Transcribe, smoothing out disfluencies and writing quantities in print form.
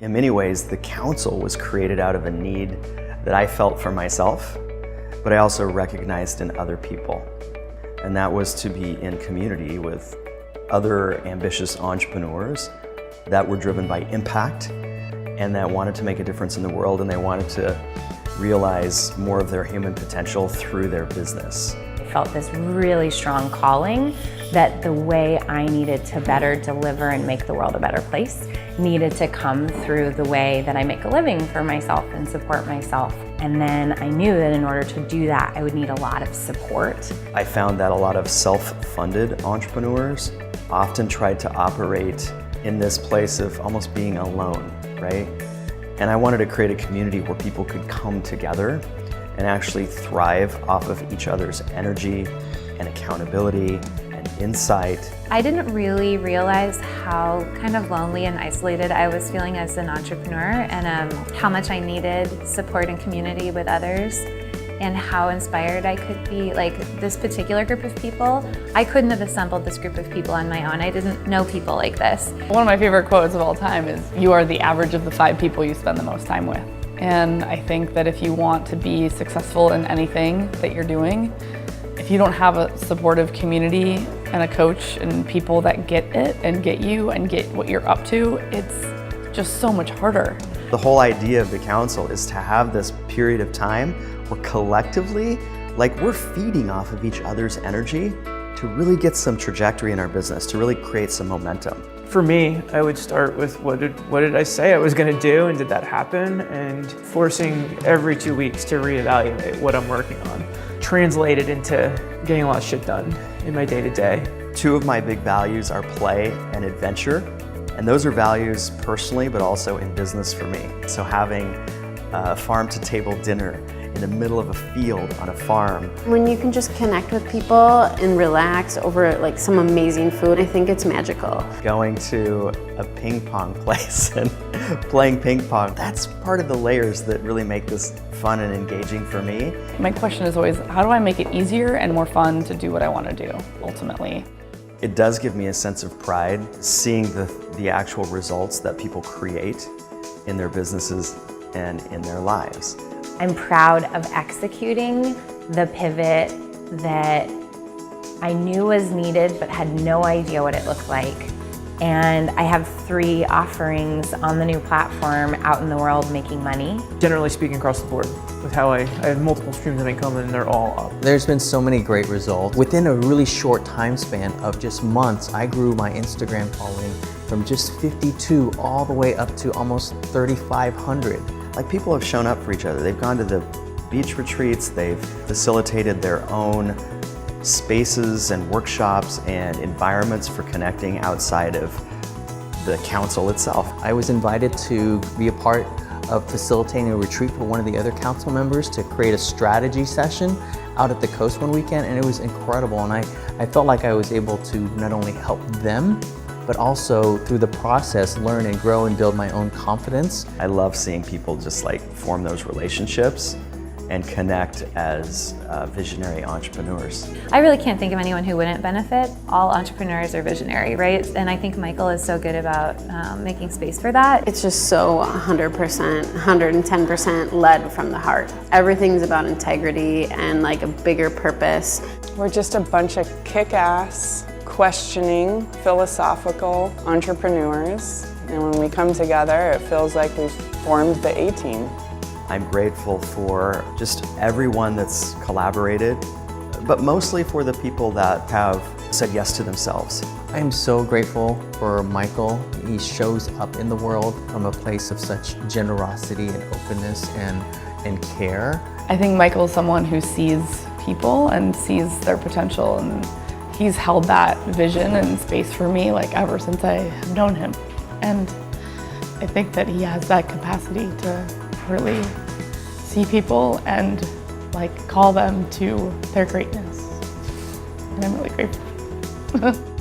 In many ways, the council was created out of a need that I felt for myself, but I also recognized in other people. And that was to be in community with other ambitious entrepreneurs that were driven by impact and that wanted to make a difference in the world, and they wanted to realize more of their human potential through their business. I felt this really strong calling that the way I needed to better deliver and make the world a better place needed to come through the way that I make a living for myself and support myself. And then I knew that in order to do that, I would need a lot of support. I found that a lot of self-funded entrepreneurs often tried to operate in this place of almost being alone, right? And I wanted to create a community where people could come together and actually thrive off of each other's energy and accountability and insight. I didn't really realize how kind of lonely and isolated I was feeling as an entrepreneur, and how much I needed support and community with others, and how inspired I could be. Like this particular group of people, I couldn't have assembled this group of people on my own. I didn't know people like this. One of my favorite quotes of all time is, "You are the average of the 5 people you spend the most time with." And I think that if you want to be successful in anything that you're doing, if you don't have a supportive community and a coach and people that get it and get you and get what you're up to, it's just so much harder. The whole idea of the council is to have this period of time where collectively, like, we're feeding off of each other's energy to really get some trajectory in our business, to really create some momentum. For me, I would start with what did I say I was going to do, and did that happen? And forcing every 2 weeks to reevaluate what I'm working on, translated into getting a lot of shit done in my day-to-day. 2 of my big values are play and adventure, and those are values personally, but also in business for me. So having a farm-to-table dinner in the middle of a field on a farm. When you can just connect with people and relax over like some amazing food, I think it's magical. Going to a ping pong place and playing ping pong, that's part of the layers that really make this fun and engaging for me. My question is always, how do I make it easier and more fun to do what I want to do, ultimately? It does give me a sense of pride seeing the actual results that people create in their businesses and in their lives. I'm proud of executing the pivot that I knew was needed but had no idea what it looked like. And I have 3 offerings on the new platform out in the world making money. Generally speaking, across the board, with how I have multiple streams of income and they're all up. There's been so many great results. Within a really short time span of just months, I grew my Instagram following from just 52 all the way up to almost 3,500. Like, people have shown up for each other. They've gone to the beach retreats, they've facilitated their own spaces and workshops and environments for connecting outside of the council itself. I was invited to be a part of facilitating a retreat for one of the other council members to create a strategy session out at the coast one weekend, and it was incredible. And I felt like I was able to not only help them, but also through the process learn and grow and build my own confidence. I love seeing people just like form those relationships and connect as visionary entrepreneurs. I really can't think of anyone who wouldn't benefit. All entrepreneurs are visionary, right? And I think Michael is so good about making space for that. It's just so 100%, 110% led from the heart. Everything's about integrity and like a bigger purpose. We're just a bunch of kick-ass, questioning, philosophical entrepreneurs. And when we come together, it feels like we've formed the A-Team. I'm grateful for just everyone that's collaborated, but mostly for the people that have said yes to themselves. I'm so grateful for Michael. He shows up in the world from a place of such generosity and openness and care. I think Michael's someone who sees people and sees their potential, and he's held that vision and space for me like ever since I have known him. And I think that he has that capacity to really see people and like call them to their greatness. And I'm really grateful.